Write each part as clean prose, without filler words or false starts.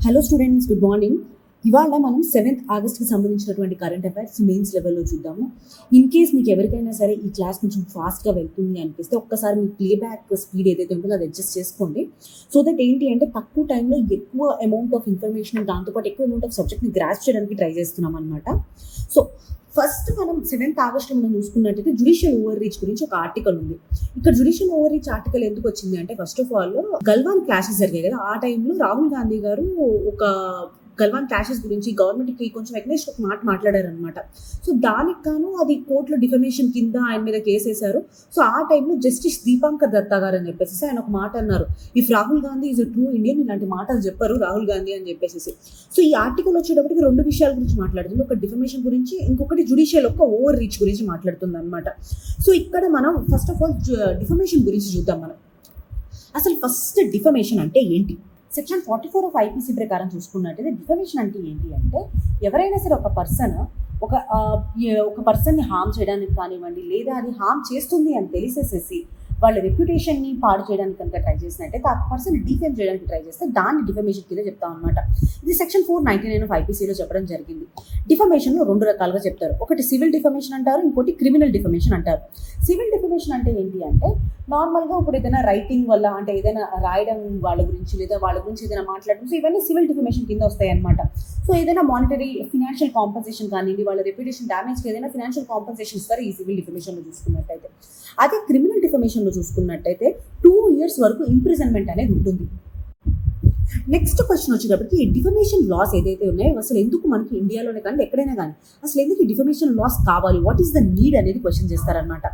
Hello students, good morning. ఇవాళ మనం 7th ఆగస్ట్కి సంబంధించినటువంటి కరెంట్ అఫైర్స్ మెయిన్స్ లెవెల్లో చూద్దాము. ఇన్ కేస్ మీకు ఎవరికైనా సరే ఈ క్లాస్ కొంచెం ఫాస్ట్గా వెళ్తుంది అనిపిస్తే ఒక్కసారి మీ ప్లేబ్యాక్ స్పీడ్ ఏదైతే ఉంటుందో అది అడ్జస్ట్ చేసుకోండి. సో దట్ ఏంటి అంటే తక్కువ టైంలో ఎక్కువ అమౌంట్ ఆఫ్ ఇన్ఫర్మేషన్, దాంతోపాటు ఎక్కువ అమౌంట్ ఆఫ్ సబ్జెక్ట్ని గ్రాస్ప్ చేయడానికి ట్రై చేస్తున్నాం అనమాట. సో ఫస్ట్ మనం 7th ఆగస్ట్ మనం చూసుకున్నట్టయితే జ్యుడిషియల్ ఓవర్ రీచ్ గురించి ఒక ఆర్టికల్ ఉంది. ఇక్కడ జ్యుడిషియల్ ఓవర్ రీచ్ ఆర్టికల్ ఎందుకు వచ్చింది అంటే, first of all Galwan clashes జరిగాయి కదా, ఆ టైంలో రాహుల్ గాంధీ గారు ఒక గల్వాన్ క్లాషెస్ గురించి గవర్నమెంట్కి కొంచెం అగ్నెస్ట్ ఒక మాట మాట్లాడారనమాట. సో దానికి గాను అది కోర్టులో డిఫమేషన్ కింద ఆయన మీద కేసు వేశారు. సో ఆ టైంలో జస్టిస్ దీపాంకర్ దత్తా గారు అని చెప్పేసి ఆయన ఒక మాట అన్నారు, if Rahul Gandhi is a true Indian, ఇలాంటి మాటలు చెప్పారు రాహుల్ గాంధీ అని చెప్పేసి. సో ఈ ఆర్టికల్ వచ్చేటప్పటికి రెండు విషయాల గురించి మాట్లాడుతుంది, ఒక డిఫమేషన్ గురించి, ఇంకొకటి జ్యుడిషియల్ ఒక ఓవర్ రీచ్ గురించి మాట్లాడుతుంది అనమాట. సో ఇక్కడ మనం ఫస్ట్ ఆఫ్ ఆల్ డిఫమేషన్ గురించి చూద్దాం. మనం అసలు ఫస్ట్ డిఫమేషన్ అంటే ఏంటి? సెక్షన్ 44 ఆఫ్ ఐపీసీ ప్రకారం చూసుకున్నట్టయితే డిఫమేషన్ అంటే ఏంటి అంటే, ఎవరైనా సరే ఒక పర్సన్ని హార్మ్ చేయడానికి కానివ్వండి, లేదా అది హార్మ్ చేస్తుంది అని తెలిసేసేసి వాళ్ళ రెప్యుటేషన్ని పాడు చేయడానికి కనుక ట్రై చేసినట్టయితే, ఆ పర్సన్ డిఫేమ్ చేయడానికి ట్రై చేస్తే దాన్ని డిఫమేషన్ కింద చెప్తాం అనమాట. ఇది సెక్షన్ 499 ఆఫ్ ఐపీసీలో చెప్పడం జరిగింది. డిఫమేషన్లో రెండు రకాలుగా చెప్తారు, ఒకటి సివిల్ డిఫమేషన్ అంటారు, ఇంకోటి క్రిమినల్ డిఫమేషన్ అంటారు. సివిల్ డిఫమేషన్ అంటే ఏంటి అంటే, నార్మల్గా ఇప్పుడు ఏదైనా రైటింగ్ వల్ల, అంటే ఏదైనా రాయడం వాళ్ళ గురించి, లేదా వాళ్ళ గురించి ఏదైనా మాట్లాడడం, సో ఇవన్నీ సివిల్ డిఫమేషన్ కింద వస్తాయి అనమాట. సో ఏదైనా మానిటరీ ఫినాన్షియల్ కాంపన్సేషన్ కానివ్వండి, వాళ్ళ రెప్యుటేషన్ డ్యామేజ్కి ఏదైనా ఫినాన్షియల్ కాంపన్సేషన్ ఇస్తారు ఈ సివిల్ డిఫమేషన్లో చూసుకున్నట్టయితే. అదే క్రిమినల్ డిఫమేషన్లో చూసుకున్నట్టయితే 2 years వరకు ఇంప్రిజన్మెంట్ అనేది ఉంటుంది. నెక్స్ట్ క్వశ్చన్ వచ్చేటప్పటికి ఈ డిఫమేషన్ లాస్ ఏదైతే ఉన్నాయో అసలు ఎందుకు మనకి ఇండియాలోనే కానీ ఎక్కడైనా కానీ అసలు ఎందుకు ఈ డిఫమేషన్ లాస్ కావాలి, వాట్ ఈస్ ద నీడ్ అనేది క్వశ్చన్ చేస్తారనమాట.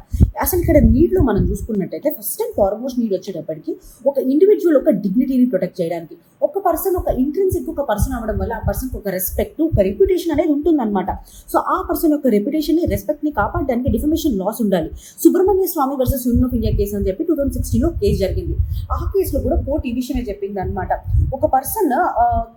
అసలు ఇక్కడ నీడ్లో మనం చూసుకున్నట్టయితే ఫస్ట్ అండ్ ఫార్మోస్ట్ నీడ్ వచ్చేటప్పటికి ఒక ఇండివిజువల్ ఒక డిగ్నిటీని ప్రొటెక్ట్ చేయడానికి, ఒక పర్సన్ ఒక ఇంట్రెన్సిక్ ఒక పర్సన్ అవ్వడం వల్ల ఆ పర్సన్కి ఒక రెస్పెక్ట్, ఒక రెప్యుటేషన్ అనేది ఉంటుందన్నమాట. సో ఆ పర్సన్ యొక్క రెప్యుటేషన్ని, రెస్పెక్ట్ని కాపాడడానికి డిఫమేషన్ లాస్ ఉండాలి. Subramanian Swamy versus union of India case అని చెప్పి 2016లో కేసు జరిగింది. ఆ కేసులో కూడా కోర్టు ఈ విషయమే చెప్పింది అనమాట, ఒక పర్సన్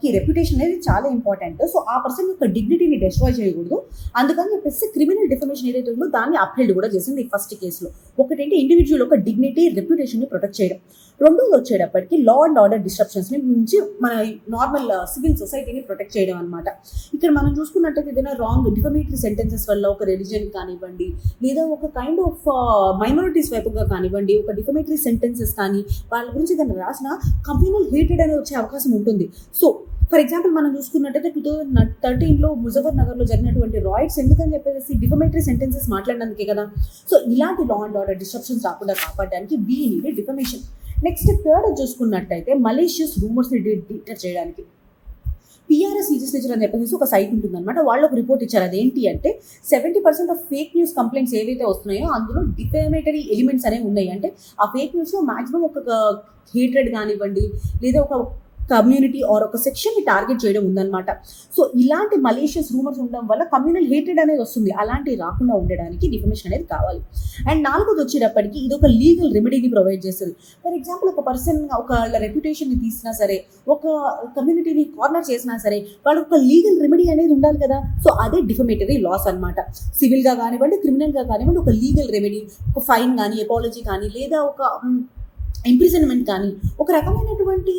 కి రెప్యుటేషన్ అనేది చాలా ఇంపార్టెంట్. సో ఆ పర్సన్ యొక్క డిగ్నిటీని డిస్ట్రాయ్ చేయకూడదు, అందుకని చెప్పేసి క్రిమినల్ డిఫమేషన్ ఏదైతే ఉందో దాన్ని అప్హెల్డ్ కూడా చేసింది ఈ ఫస్ట్ కేసులో. ఒకటేంటి ఇండివిజువల్ ఒక డిగ్నిటీ, రెప్యుటేషన్ని ప్రొటెక్ట్ చేయడం. రెండోది వచ్చేటప్పటికి లా అండ్ ఆర్డర్ డిస్ట్రప్షన్స్ నుంచి మన నార్మల్ సివిల్ సొసైటీని ప్రొటెక్ట్ చేయడం అనమాట. ఇక్కడ మనం చూసుకున్నట్టయితే ఏదైనా రాంగ్ డిఫమేటరీ సెంటెన్సెస్ వల్ల ఒక రిలీజన్ కానివ్వండి, లేదా ఒక కైండ్ ఆఫ్ మైనారిటీస్ వైపుగా కానివ్వండి, ఒక డిఫమేటరీ సెంటెన్సెస్ కానీ వాళ్ళ గురించి ఏదైనా రాసిన కమ్యూనల్ హేటెడ్ అనేది వచ్చే అవకాశం ఉంటుంది. సో ఫర్ ఎగ్జాంపుల్ మనం చూసుకున్నట్టయితే 2013లో ముజఫర్ నగర్లో జరిగినటువంటి రాయిట్స్ ఎందుకని చెప్పేసి డిఫమేటరీ సెంటెన్సెస్ మాట్లాడడానికి కదా. సో ఇలాంటి లా అండ్ ఆర్డర్ డిస్ట్రప్షన్స్ రాకుండా కాపాడడానికి we need defamation. Next third చూసుకున్నట్టయితే మలేషియస్ రూమర్స్ని డిటర్ చేయడానికి పిఆర్ఎస్ లెజిస్లేచర్ అని చెప్పేసి ఒక సైట్ ఉంటుందన్నమాట. వాళ్ళు ఒక రిపోర్ట్ ఇచ్చారు, అదేంటి అంటే 70% ఆఫ్ ఫేక్ న్యూస్ కంప్లైంట్స్ ఏవైతే వస్తున్నాయో అందులో డిఫమేటరీ ఎలిమెంట్స్ అనేవి ఉన్నాయి. అంటే ఆ ఫేక్ న్యూస్లో మాక్సిమం ఒక హేట్రెడ్ కానివ్వండి, లేదా ఒక కమ్యూనిటీ ఆర్ ఒక సెక్షన్ని టార్గెట్ చేయడం ఉందన్నమాట. సో ఇలాంటి మలేషియస్ రూమర్స్ ఉండడం వల్ల కమ్యూనల్ హేట్రెడ్ అనేది వస్తుంది, అలాంటివి రాకుండా ఉండడానికి డిఫమేషన్ అనేది కావాలి. అండ్ నాలుగోది వచ్చేటప్పటికి ఇది ఒక లీగల్ రెమెడీని ప్రొవైడ్ చేస్తుంది. ఫర్ ఎగ్జాంపుల్ ఒక పర్సన్ ఒక రెప్యుటేషన్ని తీసినా సరే, ఒక కమ్యూనిటీని కార్నర్ చేసినా సరే, వాళ్ళకి ఒక లీగల్ రెమెడీ అనేది ఉండాలి కదా. సో అదే డిఫమేటరీ లాస్ అనమాట. సివిల్గా కానివ్వండి, క్రిమినల్గా కానివ్వండి, ఒక లీగల్ రెమెడీ, ఒక ఫైన్ కానీ, అపాలజీ కానీ, లేదా ఒక ఇంప్రిజన్మెంట్ కానీ, ఒక రకమైనటువంటి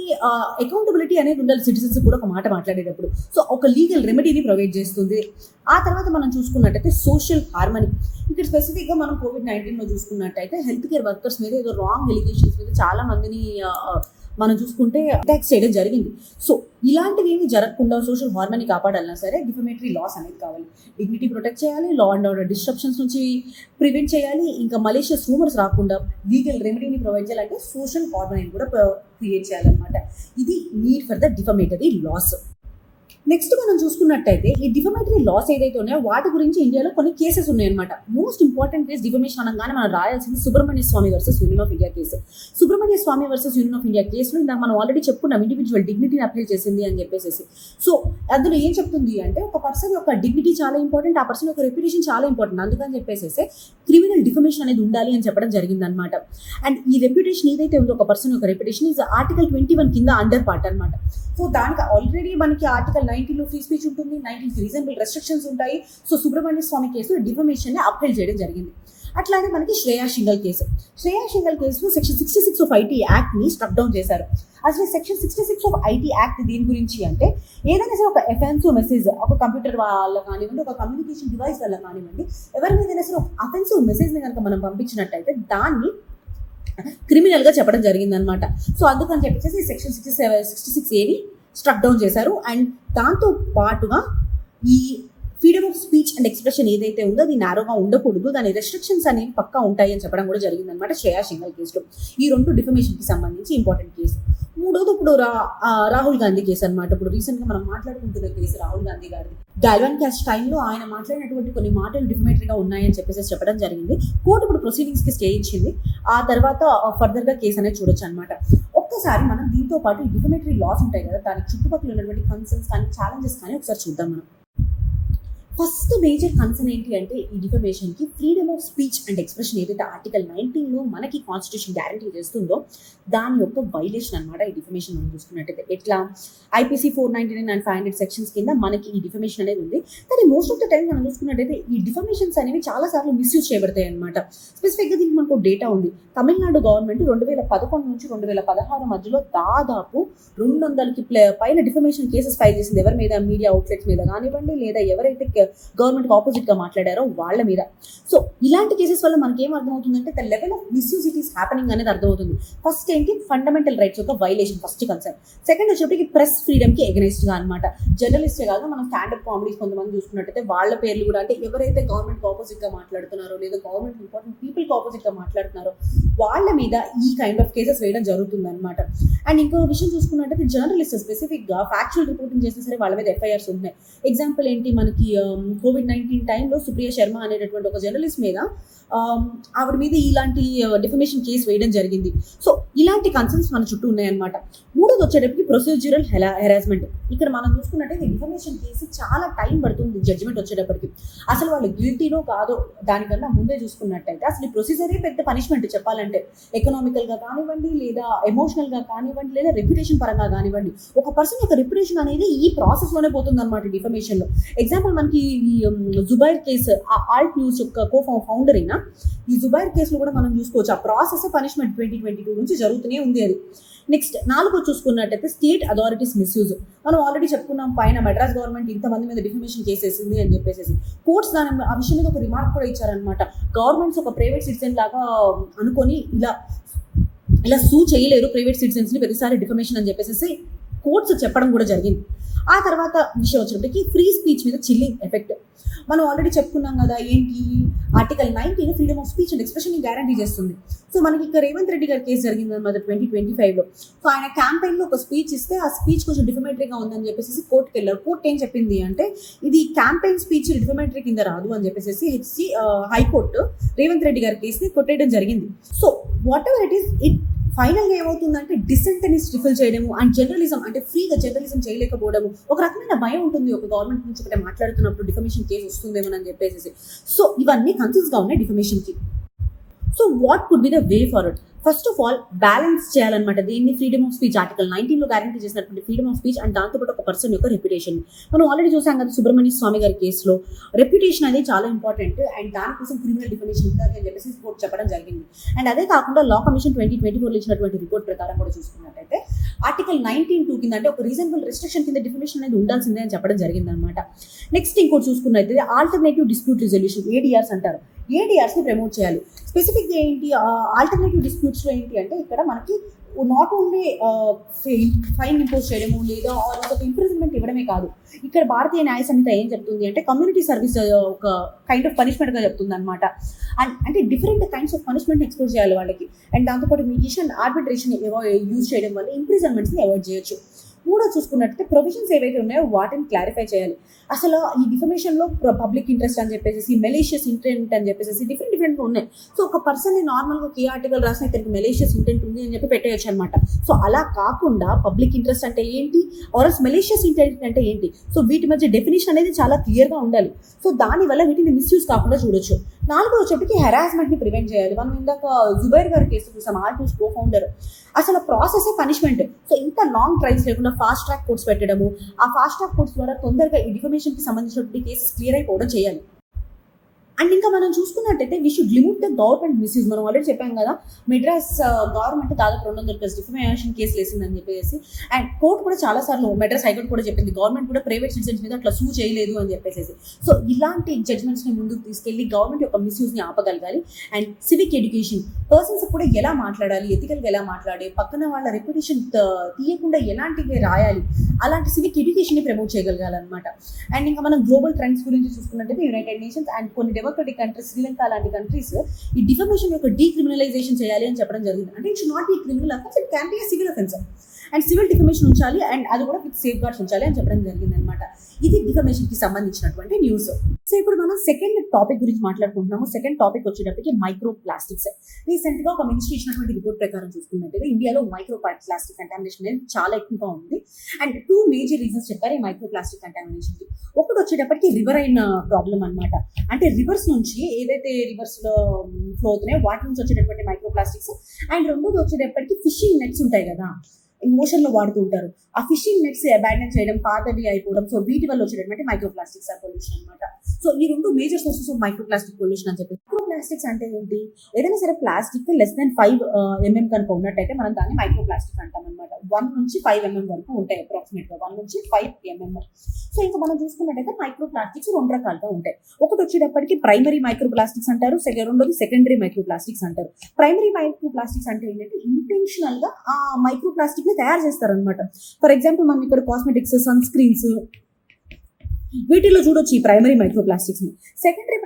అకౌంటబిలిటీ అనేది ఉండాలి సిటిజన్స్ కూడా ఒక మాట మాట్లాడేటప్పుడు. సో ఒక లీగల్ రెమెడీని ప్రొవైడ్ చేస్తుంది. ఆ తర్వాత మనం చూసుకున్నట్టయితే సోషల్ హార్మనీ. ఇక్కడ స్పెసిఫిక్గా మనం COVID-19లో చూసుకున్నట్టయితే హెల్త్ కేర్ వర్కర్స్ మీద ఏదో రాంగ్ ఎలిగేషన్స్ మీద చాలా మందిని మనం చూసుకుంటే అటాక్స్ చేయడం జరిగింది. సో ఇలాంటివి ఏమి జరగకుండా సోషల్ హార్మనీ కాపాడాలన్నా సరే డిఫమేటరీ లాస్ అనేది కావాలి. డిగ్నిటీ ప్రొటెక్ట్ చేయాలి, లా అండ్ ఆర్డర్ డిస్ట్రప్షన్స్ నుంచి ప్రివెంట్ చేయాలి, ఇంకా మలేషియస్ రూమర్స్ రాకుండా లీగల్ రెమెడీని ప్రొవైడ్ చేయాలంటే సోషల్ హార్మనీని కూడా క్రియేట్ చేయాలన్నమాట. ఇది need for the defamatory laws. Next మనం చూసుకున్నట్టయితే ఈ డిఫమేటరీ లాస్ ఏదైతే ఉన్నాయో వాటి గురించి ఇండియాలో కొన్ని కేసెస్ ఉన్నాయన్నమాట. మోస్ట్ ఇంపార్టెంట్ కేసు డిఫమేషన్ అనగానే మనం రాయాల్సింది Subramanian Swamy versus union of India case. Subramanian Swamy versus union of India కేసులో ఇందాక మనం ఆల్రెడీ చెప్పుకున్నాం, ఇండివిజువల్ డిగ్నిటీని అప్లై చేసింది అని చెప్పేసి. సో అందులో ఏం చెప్తుంది అంటే, ఒక పర్సన్ యొక్క డిగ్నిటీ చాలా ఇంపార్టెంట్, ఆ పర్సన్ యొక్క రెప్యుటేషన్ చాలా ఇంపార్టెంట్, అందుకని చెప్పేసి క్రిమినల్ డిఫమేషన్ అనేది ఉండాలి అని చెప్పడం జరిగిందనమాట. అండ్ ఈ రెప్యుటేషన్ ఏదైతే ఉందో ఒక పర్సన్ యొక్క రెప్యుటేషన్ ఈజ్ ఆర్టికల్ 21 కింద అండర్ పార్ట్ అనమాట. సో దానికి ఆల్రెడీ మనకి ఆర్టికల్ 19లో ఫ్రీ స్పీచ్ ఉంటుంది, 19 రీజనబుల్ రెస్ట్రిక్షన్స్ ఉంటాయి. సో సుబ్రహ్మణ్య స్వామి కేసులో డిఫమేషన్ని అప్హెల్డ్ చేయడం జరిగింది. అట్లానే మనకి శ్రేయా సింఘల్ కేసులో సెక్షన్ 66 ఆఫ్ ఐటీ యాక్ట్ని స్ట్రక్ డౌన్ చేశారు. అసలు సెక్షన్ 66 ఆఫ్ ఐటీ యాక్ట్ దీని గురించి అంటే ఏదైనా సరే ఒక అఫెన్సివ్ మెసేజ్ ఒక కంప్యూటర్ వల్ల కానివ్వండి, ఒక కమ్యూనికేషన్ డివైస్ వల్ల కానివ్వండి, ఎవరి మీద సరే ఒక అఫెన్సివ్ మెసేజ్ని కనుక మనం పంపించినట్టయితే దాన్ని క్రిమినల్గా చెప్పడం జరిగిందనమాట. సో అందుకని చెప్పేసి సెక్షన్ 66A స్ట్రక్ డౌన్ చేశారు. అండ్ దాంతో పాటుగా ఈ freedom of speech and expression ఏదైతే ఉందో అది నారోగా ఉండకూడదు, దాని రెస్ట్రిక్షన్స్ అనేవి పక్కా ఉంటాయి అని చెప్పడం కూడా జరిగిందనమాట శ్రేయా సింఘాల్ కేసులో. ఈ 2 డిఫమేషన్కి సంబంధించి ఇంపార్టెంట్ కేసు. మూడోది ఇప్పుడు రాహుల్ గాంధీ కేసు అనమాట. ఇప్పుడు రీసెంట్గా మనం మాట్లాడుకుంటున్న కేసు రాహుల్ గాంధీ గారిది. గాల్వాన్ క్యాస్ట్ టైంలో ఆయన మాట్లాడినటువంటి కొన్ని మాటలు డిఫమేటరీగా ఉన్నాయని చెప్పేసి చెప్పడం జరిగింది. కోర్టు ఇప్పుడు ప్రొసీడింగ్స్కి స్టే ఇచ్చింది. ఆ తర్వాత ఫర్దర్గా కేసు అనేది చూడొచ్చు అనమాట. ఒక్కసారి మనం దీంతో పాటు ఈ డిఫమేటరీ లాస్ ఉంటాయి కదా, దానికి చుట్టుపక్కల ఉన్నటువంటి కన్సర్న్స్ కానీ ఛాలెంజెస్ కానీ ఒకసారి చూద్దాం మనం. ఫస్ట్ మేజర్ కన్సర్న్ ఏంటి అంటే ఈ డిఫమేషన్కి freedom of speech and expression ఏదైతే ఆర్టికల్ 19లో మనకి కాన్స్టిట్యూషన్ గ్యారంటీ చేస్తుందో దాని యొక్క వైలేషన్ అనమాట ఈ డిఫమేషన్ మనం చూసుకున్నట్టయితే. ఎట్లా IPC 499 అండ్ 500 సెక్షన్స్ కింద మనకి ఈ డిఫమేషన్ అనేది ఉంది. కానీ మోస్ట్ ఆఫ్ ద టైం మనం చూసుకున్నట్టయితే ఈ డిఫమేషన్స్ అనేవి చాలాసార్లు మిస్యూజ్ చేయబడతాయి అనమాట. స్పెసిఫిక్గా దీనికి మనకు డేటా ఉంది. తమిళనాడు గవర్నమెంట్ 2011 నుంచి 2016 మధ్యలో దాదాపు 200కి పైన డిఫమేషన్ కేసెస్ ఫైల్ చేసింది. ఎవరి మీద? మీడియా అవుట్లెట్స్ మీద కానివ్వండి, లేదా ఎవరైతే గవర్నమెంట్కి ఆపోజిట్గా మాట్లాడారో వాళ్ళ మీద. సో ఇలాంటి కేసెస్ వల్ల మనకి ఏం అర్థమవుతుందంటే the level of misuse it is happening అనేది అర్థమవుతుంది. ఫస్ట్ ఏంటి? ఫండమెంటల్ రైట్స్ యొక్క వైలేషన్ ఫస్ట్ కన్సర్న్. సెకండ్ వచ్చేప్పటికి ప్రెస్ ఫ్రీడమ్కి ఎగనెస్ట్గా అనమాట. జర్నలిస్టే కాదు, మనం స్టాండప్ కామెడీస్ కొంతమంది చూసుకున్నట్టయితే వాళ్ళ పేర్లు కూడా, అంటే ఎవరైతే గవర్నమెంట్కి ఆపోజిట్గా మాట్లాడుతున్నారో లేదా గవర్నమెంట్ ఇంపార్టెంట్ పీపుల్కి ఆపోజిట్గా మాట్లాడుతున్నారో వాళ్ళ మీద ఈ కైండ్ ఆఫ్ కేసెస్ వేయడం జరుగుతుంది అనమాట. అండ్ ఇంకో విషయం చూసుకున్నట్టయితే జర్నలిస్ట్ స్పెసిఫిక్గా ఫ్యాక్చువల్ రిపోర్టింగ్ చేసినా సరే వాళ్ళ మీద FIRs ఉన్నాయి. ఎగ్జాంపుల్ ఏంటి? మనకి COVID-19 టైంలో సుప్రియ శర్మ అనేటటువంటి ఒక జర్నలిస్ట్ మీద ఆవిడ మీద ఇలాంటి డిఫమేషన్ కేసు వేయడం జరిగింది. సో ఇలాంటి కన్సర్న్స్ మన చుట్టూ ఉన్నాయన్నమాట. మూడోది వచ్చేటప్పటికి ప్రొసీజరల్ హెరాస్మెంట్. ఇక్కడ మనం చూసుకున్నట్టయితే డిఫమేషన్ కేసు చాలా టైం పడుతుంది జడ్జిమెంట్ వచ్చేటప్పటికి. అసలు వాళ్ళు గిల్టీనో కాదో దానికన్నా ముందే చూసుకున్నట్టయితే అసలు ఈ ప్రొసీజరే పెద్ద పనిష్మెంట్ చెప్పాలంటే. ఎకనామికల్గా కానివ్వండి, లేదా ఎమోషనల్గా కానివ్వండి, లేదా రెప్యుటేషన్ పరంగా కానివ్వండి. ఒక పర్సన్ యొక్క రెప్యుటేషన్ అనేది ఈ ప్రాసెస్లోనే పోతుంది అనమాట డిఫమేషన్లో. ఎగ్జాంపుల్ మనకి ఈ జుబైర్ కేసు, ఆల్ట్ న్యూస్ యొక్క ఫౌండర్ అయినా ఈ జుబైర్ కేసులో కూడా మనం చూసుకోవచ్చు. ఆ ప్రాసెస్ పనిష్మెంట్ 2022 నుంచి జరుగుతూనే ఉంది అది. నెక్స్ట్ 4 చూసుకున్నట్టయితే స్టేట్ అథారిటీస్ మిస్యూజ్. మనం ఆల్రెడీ చెప్పుకున్నాం పైన మెడ్రాస్ గవర్నమెంట్ ఇంతమంది మీద డిఫమేషన్ కేసు వేసింది అని చెప్పేసి. కోర్ట్స్ దాని ఆ విషయం మీద ఒక రిమార్క్ కూడా ఇచ్చారనమాట. గవర్నమెంట్స్ ఒక ప్రైవేట్ సిటిజన్ లాగా అనుకొని ఇలా సూ చేయలేరు ప్రైవేట్ సిటిజన్స్ని ప్రతిసారి డిఫమేషన్ అని చెప్పేసి కోర్ట్స్ చెప్పడం కూడా జరిగింది. ఆ తర్వాత విషయం వచ్చినప్పటికీ ఫ్రీ స్పీచ్ మీద చిల్లింగ్ ఎఫెక్ట్. మనం ఆల్రెడీ చెప్పుకున్నాం కదా, ఏంటి? Article 19 freedom of speech and ఎక్స్ప్రెషన్ని గ్యారంటీ చేస్తుంది. సో మనకి ఇక్కడ రేవంత్ రెడ్డి గారి కేసు జరిగింది అనమాట 2025లో. సో ఆయన క్యాంపెయిన్లో ఒక స్పీచ్ ఇస్తే ఆ స్పీచ్ కొంచెం డిఫమేటరీగా ఉందని చెప్పేసి కోర్టుకి వెళ్ళారు. కోర్టు ఏం చెప్పింది అంటే ఇది క్యాంపెయిన్ స్పీచ్ డిఫమేటరీ కింద రాదు అని చెప్పేసి హైకోర్టు రేవంత్ రెడ్డి గారి కేసుని కొట్టేయడం జరిగింది. So what ever it is, ఫైనల్గా ఏమవుతుందంటే డిసెంట్ని స్టిఫిల్ చేయడము అండ్ జర్నలిజం అంటే ఫ్రీగా జర్నలిజం చేయలేకపోవడము. ఒక రకమైన భయం ఉంటుంది ఒక గవర్నమెంట్ నుంచి ఒకటే మాట్లాడుతున్నప్పుడు డిఫమేషన్ కేసు వస్తుందేమో అని చెప్పేసి. సో ఇవన్నీ కన్సర్న్స్గా ఉన్నాయి డిఫమేషన్కి. So what could be the way forward? First of all balance చేయాలన్నమాట. దీన్ని ఫ్రీడమ్ ఆఫ్ స్పీచ్ ఆర్టికల్ 19లో గ్యారంటీ చేసినటువంటి ఫ్రీడమ్ ఆఫ్ స్పీచ్ అండ్ దాంతోపాటు ఒక పర్సన్ యొక్క రెప్యుటేషన్. మనం ఆల్రెడీ చూసాం కదా సుబ్రహ్మణ్య స్వామి గారి కేసులో రెప్యుటేషన్ అనేది చాలా ఇంపార్టెంట్ అండ్ దానికోసం క్రిమినల్ డిఫమేషన్ ఉండాలి అని చెప్పేసి కోర్టు చెప్పడం జరిగింది. అండ్ అదే కాకుండా లా కమిషన్ 2024లో ఇచ్చినటువంటి రిపోర్ట్ ప్రకారం కూడా చూసుకున్నట్టయితే ఆర్టికల్ 19(2) కింద అంటే ఒక రీజనబుల్ రెస్ట్రిక్షన్ కింద డిఫమేషన్ అనేది ఉండాల్సిందే అని చెప్పడం జరిగింది అనమాట. నెక్స్ట్ ఇంకోటి చూసుకున్నట్టయితే ఆల్టర్నేటివ్ డిస్ప్యూట్ రిజల్యూషన్ ADRs అంటారు. ADRస్ని ప్రమోట్ చేయాలి. స్పెసిఫిక్గా ఏంటి ఆల్టర్నేటివ్ డిస్ప్యూట్స్లో ఏంటి అంటే ఇక్కడ మనకి నాట్ ఓన్లీ ఫైన్ ఇంపోజ్ చేయడము లేదా ఒక ఇంప్రిజన్మెంట్ ఇవ్వడమే కాదు. ఇక్కడ భారతీయ న్యాయ సంహిత ఏం చెప్తుంది అంటే కమ్యూనిటీ సర్వీస్ ఒక కైండ్ ఆఫ్ పనిష్మెంట్గా చెప్తుంది అనమాట. అంటే different kinds of punishment expose చేయాలి వాళ్ళకి. అండ్ దాంతోపాటు మీడియేషన్ ఆర్బిట్రేషన్ యూజ్ చేయడం వల్ల ఇంప్రిజన్మెంట్స్ని అవాయిడ్ చేయొచ్చు. మూడో చూసుకున్నట్టయితే ప్రొవిజన్స్ ఏవైతే ఉన్నాయో వాటిని క్లారిఫై చేయాలి. అసలు ఈ డిఫమేషన్లో పబ్లిక్ ఇంట్రెస్ట్ అని చెప్పేసి మెలీషియస్ ఇంటెంట్ అని చెప్పేసి డిఫరెంట్గా ఉన్నాయి. సో ఒక పర్సన్ని నార్మల్గా కే ఆర్టికల్ రాసిన ఇతనికి మెలీషియస్ ఇంటెంట్ ఉంది అని చెప్పి పెట్టేయచ్చు అనమాట. సో అలా కాకుండా పబ్లిక్ ఇంట్రెస్ట్ అంటే ఏంటి, ఆర్ఎల్స్ మెలీషియస్ ఇంటెంట్ అంటే ఏంటి, సో వీటి మధ్య డెఫినేషన్ అనేది చాలా క్లియర్గా ఉండాలి. సో దానివల్ల వీటిని మిస్యూజ్ కాకుండా చూడొచ్చు. 4 వచ్చేప్పటికి హెరాస్మెంట్ని ప్రివెంట్ చేయాలి. మనం ఇందాక జుబైర్ గారి కేసు చూసాం, ఆల్టూస్ కో-ఫౌండర్. అసలు ప్రాసెసే పనిష్మెంట్. సో ఇంత లాంగ్ ట్రయల్స్ లేకుండా ఫాస్ట్ ట్రాక్ కోర్ట్స్ పెట్టడము, ఆ ఫాస్ట్ ట్రాక్ కోర్ట్స్ ద్వారా తొందరగా ఈ డిఫమేషన్కి సంబంధించినటువంటి కేసెస్ క్లియర్ అయిపోవడం చేయాలి. అండ్ ఇంకా మనం చూసుకున్నట్టయితే we should limit the government misuse. మనం ఆల్రెడీ చెప్పాం కదా, మెడ్రాస్ గవర్నమెంట్ దాదాపు 200+ డిఫమేషన్ కేసులు వేసిందని చెప్పేసి, అండ్ కోర్టు కూడా చాలాసార్లు మెడ్రాస్ హైకోర్టు కూడా చెప్పింది గవర్నమెంట్ కూడా ప్రైవేట్ సిటిజన్స్ మీద అట్లా సూ చేయలేదు అని చెప్పేసి. సో ఇలాంటి జడ్జ్మెంట్స్ని ముందుకు తీసుకెళ్ళి గవర్నమెంట్ యొక్క మిస్యూజ్ని ఆపగలగాలి. అండ్ సివిక్ ఎడ్యుకేషన్, పర్సన్స్ కూడా ఎలా మాట్లాడాలి, ఎథికల్గా ఎలా మాట్లాడి, పక్కన వాళ్ళ రెప్యుటేషన్ తీయకుండా ఎలాంటివి రాయాలి, అలాంటి సివిక్ ఎడ్యుకేషన్ని ప్రమోట్ చేయగలగాలన్నమాట. అండ్ ఇంకా మనం గ్లోబల్ ట్రెండ్స్ గురించి చూసుకున్నట్టయితే యునైటెడ్ నేషన్స్ అండ్ కొన్ని డెమోక్రటిక్ కంట్రీస్, శ్రీలంక లాంటి కంట్రీస్ ఈ డిఫమేషన్ యొక్క డీక్రిమినలైజేషన్ చేయాలి అని చెప్పడం జరిగింది. అంటే it should not be criminal offence, it can be civil offence. And civil defamation ఉంచాలి, అండ్ అది కూడా విత్ సేఫ్ గార్డ్స్ ఉంచాలి అని చెప్పడం జరిగింది అనమాట. ఇది డిఫమేషన్కి సంబంధించినటువంటి న్యూస్. సో ఇప్పుడు మనం సెకండ్ టాపిక్ గురించి మాట్లాడుకుంటున్నాము. సెకండ్ టాపిక్ వచ్చేటప్పటికి మైక్రో ప్లాస్టిక్స్. రీసెంట్గా ఒక మినిస్ట్రీ ఇచ్చినటువంటి రిపోర్ట్ ప్రకారం చూసుకున్నట్టయితే ఇండియాలో మైక్రో ప్లాస్టిక్ కంటామినేషన్ అనేది చాలా ఎక్కువగా ఉంది. అండ్ 2 మేజర్ రీజన్స్ చెప్పారు ఈ మైక్రో ప్లాస్టిక్ కంటామినేషన్కి. ఒకటి వచ్చేటప్పటికి రివర్ అయిన ప్రాబ్లం అనమాట. అంటే రివర్స్ నుంచి ఏదైతే రివర్స్లో ఫ్లో అవుతున్నాయో వాటి నుంచి వచ్చేటటువంటి మైక్రో ప్లాస్టిక్స్. అండ్ రెండోది వచ్చేటప్పటికి ఫిషింగ్ నెట్స్ ఉంటాయి కదా, ఓషన్లో వాడుతూ ఉంటారు. ఆ ఫిషింగ్ నెట్స్ అబాండన్ చేయడం, పాతవి అయిపోవడం, సో వీటి వల్ల వచ్చేటటువంటి మైక్రో ప్లాస్టిక్స్ పొల్యూషన్ అనమాట. సో ఈ 2 major sources of micro plastic pollution అని చెప్పి. మైక్రో ప్లాస్టిక్స్ అంటే ఏంటి? ఏదైనా సరే ప్లాస్టిక్ లెస్ దెన్ 5 mm కనుక ఉన్నట్టయితే మనం దాన్ని మైక్రో ప్లాస్టిక్ అంటాం అనమాట. 1 నుంచి 5 mm వరకు ఉంటాయి, అప్రాక్సిమేట్గా 1 నుంచి 5 mm. సో ఇంకా మనం చూసుకున్నట్టయితే మైక్రో ప్లాస్టిక్స్ 2 రకాలుగా ఉంటాయి. ఒకటి వచ్చేటప్పటికి ప్రైమరీ మైక్రో ప్లాస్టిక్స్ అంటారు, రెండోది సెకండరీ మైక్రో ప్లాస్టిక్స్ అంటారు. ప్రైమరీ మైక్రో ప్లాస్టిక్స్ అంటే ఏంటంటే ఇంటెన్షనల్ గా ఆ మైక్రో ప్లాస్టిక్ ని తయారు చేస్తారనమాట. ఫర్ ఎగ్జాంపుల్ మనం ఇక్కడ కాస్మెటిక్స్, సన్ స్క్రీన్స్, వీటిలో చూడొచ్చు ఈ ప్రైమరీ మైక్రో ప్లాస్టిక్స్ ని. సెకండరీ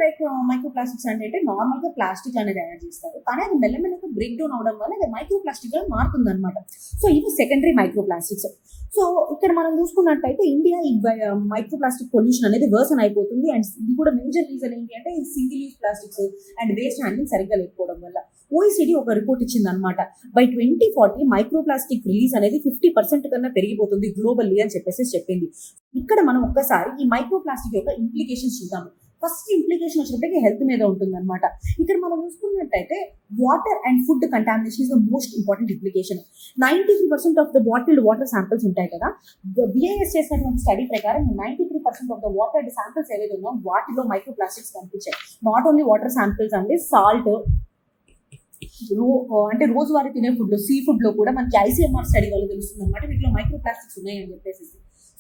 మైక్రో ప్లాస్టిక్స్ అంటే నార్మల్ గా ప్లాస్టిక్ అనేది తయారు చేస్తారు, కానీ అది మెల్లమెల్లగా బ్రేక్ డౌన్ అవడం వల్ల అది మైక్రో ప్లాస్టిక్ గా మారుతుంది అనమాట. సో ఇవి సెకండరీ మైక్రో ప్లాస్టిక్స్. సో ఇక్కడ మనం చూసుకున్నట్టయితే ఇండియా ఈ మైక్రో ప్లాస్టిక్ పొల్యూషన్ అనేది వర్సన్ అయిపోతుంది. అండ్ ఇది కూడా మేజర్ రీజన్ ఏంటి అంటే single use plastics and waste handling సరిగ్గా లేకపోవడం వల్ల. OECD ఒక రిపోర్ట్ ఇచ్చింది అనమాట. బై 2040 మైక్రో ప్లాస్టిక్ రిలీజ్ అనేది 50% కన్నా పెరిగిపోతుంది గ్లోబల్లీ అని చెప్పేసి చెప్పింది. ఇక్కడ మనం ఒక్కసారి ఈ మైక్రో ప్లాస్టిక్ యొక్క ఇంప్లికేషన్స్ చూద్దాం. ఫస్ట్ ఇంప్లికేషన్ వచ్చినప్పటికీ హెల్త్ మీద ఉంటుంది అనమాట. ఇక్కడ మనం చూసుకున్నట్టయితే water and food contamination is the most important implication. 93% of the bottled water samples ఉంటాయి కదా, BIS చేసినటువంటి స్టడీ ప్రకారం 93% ఆఫ్ ద వాటర్ శాంపిల్స్ ఏవైతే ఉన్నాయో వాటిలో మైక్రో ప్లాస్టిక్స్ కనిపించాయి. నాట్ ఓన్లీ వాటర్ శాంపిల్స్ అండి, సాల్ట్, అంటే రోజువారీ తినే ఫుడ్, సీ ఫుడ్ లో కూడా మనకి ICMR స్టడీ వల్ల తెలుస్తుంది అనమాట వీటిలో మైక్రో ప్లాస్టిక్స్ ఉన్నాయని చెప్పేసి.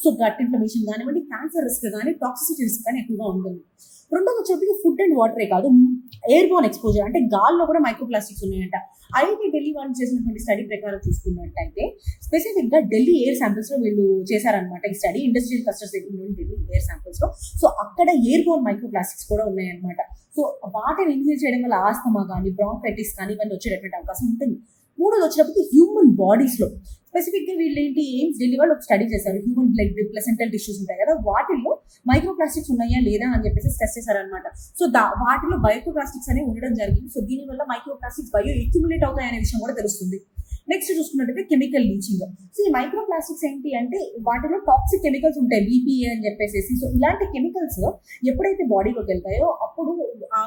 సో గట్ ఇన్ఫ్లమేషన్ కానివ్వండి, క్యాన్సర్ రిస్క్ కానీ, టాక్సిసిటీ రిస్క్ కానీ ఎక్కువగా ఉంటుంది. రెండోది వచ్చేప్పటికి ఫుడ్ అండ్ వాటరే కాదు, ఎయిర్ బోర్న్ ఎక్స్పోజర్ అంటే గాల్లో కూడా మైక్రో ప్లాస్టిక్స్ ఉన్నాయంట. IIT ఢిల్లీ వాళ్ళు చేసినటువంటి స్టడీ ప్రకారం చూసుకున్నట్టయితే స్పెసిఫిక్ గా ఢిల్లీ ఎయిర్ శాంపిల్స్ లో వీళ్ళు చేశారనమాట ఈ study, industrial clusters Delhi air samples లో. సో అక్కడ ఎయిర్ బోర్న్ మైక్రో ప్లాస్టిక్స్ కూడా ఉన్నాయన్నమాట. సో వాటిని ఇన్హేల్ చేయడం వల్ల ఆస్తమా కానీ, బ్రాంకైటిస్ కానీ ఇవన్నీ వచ్చేటటువంటి అవకాశం ఉంటుంది. మూడోది వచ్చినప్పటికీ హ్యూమన్ బాడీస్ లో స్పెసిఫిక్ గా వీళ్ళు ఏంటి ఎయిమ్స్ ఢిల్లీ వాళ్ళు ఒక స్టడీ చేశారు. హ్యూమన్ బ్లడ్, ప్లసెంటల్ టిష్యూస్ ఉంటాయి కదా, వాటిల్లో మైక్రో ప్లాస్టిక్స్ ఉన్నాయా లేదా అని చెప్పేసి టెస్ట్ చేశారనమాట. సో వాటిలో మైక్రో ప్లాస్టిక్స్ అనేవి ఉండడం జరిగింది. సో దీనివల్ల మైక్రో ప్లాస్టిక్స్ బయో అక్యుములేట్ అవుతాయనే విషయం కూడా తెలుస్తుంది. నెక్స్ట్ చూసుకున్నట్టయితే కెమికల్ లీచింగ్. సో ఈ మైక్రో ప్లాస్టిక్స్ ఏంటి అంటే వాటిలో టాక్సిక్ కెమికల్స్ ఉంటాయి, BPA అని చెప్పేసి. సో ఇలాంటి కెమికల్స్ ఎప్పుడైతే బాడీలోకి వెళ్తాయో అప్పుడు ఆ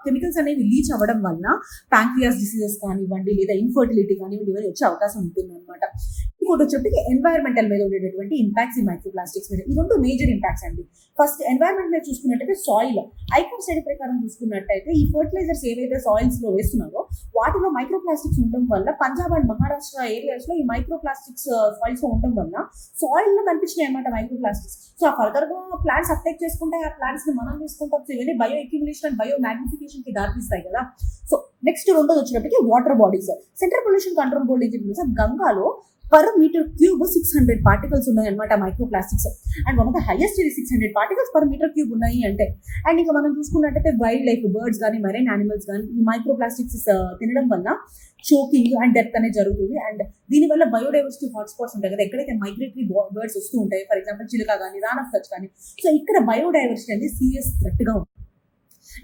కెమికల్స్ అనేవి లీచ్ అవ్వడం వల్ల ప్యాంక్రియాస్ డిసీజెస్ కానివ్వండి, లేదా ఇన్ఫర్టిలిటీ కానివ్వండి, ఇవన్నీ వచ్చే అవకాశం ఉంటుంది అనమాట. ఇంకోటి వచ్చేప్పటికి ఎన్వైరన్మెంటల్ మీద ఉండేటటువంటి ఇంపాక్ట్స్ ఈ మైక్రో ప్లాస్టిక్స్ మీద. ఈ 2 మేజర్ ఇంపాక్ట్స్ అండి. ఫస్ట్ ఎన్వైరన్మెంట్ మీద చూసుకున్నట్టయితే సాయిల్. ఐకార్ స్టడీ ప్రకారం చూసుకున్నట్టయితే ఈ ఫర్టిలైజర్స్ ఏవైతే సాయిల్స్ లో వేస్తున్నారో వాటిలో మైక్రో ప్లాస్టిక్స్ ఉండడం వల్ల పంజాబ్ అండ్ మహారాష్ట్ర ఏరియాస్ లో ఈ మైక్రో ప్లాస్టిక్స్ సాయిల్స్ ఉండడం వల్ల సాయిల్ లో కనిపించినాయి అన్నమాట మైక్రో ప్లాస్టిక్స్. సో ఆ ఫర్దర్ గా ప్లాంట్స్ అటాక్ చేసుకుంటే ఆ ప్లాంట్స్ ని మనం తీసుకుంటాం. సో ఇవన్నీ bio accumulation and bio magnification కి దారితీస్తాయి కదా. సో నెక్స్ట్ రెండోది వచ్చినప్పటికీ water bodies. Central pollution control board ఏం చెప్పింది, గంగాలో per meter cube 600 పార్టికల్స్ ఉన్నాయి అనమాట micro plastics. And one of the highest 600 particles per metre cube ఉన్నాయి అంటే. అండ్ ఇంకా మనం చూసుకున్నట్టయితే వైల్డ్ లైఫ్, బర్డ్స్ కానీ, మెరైన్ యానిమల్స్ కానీ ఈ మైక్రో ప్లాస్టిక్స్ తినడం వల్ల చోకింగ్ అండ్ డెత్ అనేది జరుగుతుంది. అండ్ దీనివల్ల బయోడైవర్సిటీ హాట్స్పాట్స్ ఉంటాయి కదా, ఎక్కడైతే మైగ్రేటరీ బర్డ్స్ వస్తూ ఉంటాయి, ఫర్ ఎగ్జాంపుల్ చిలుక కానీ, రాన్ ఆఫ్ కచ్ కానీ. సో ఇక్కడ బయోడైవర్సిటీ అనేది సీరియస్ థ్రెట్ గా ఉంటుంది.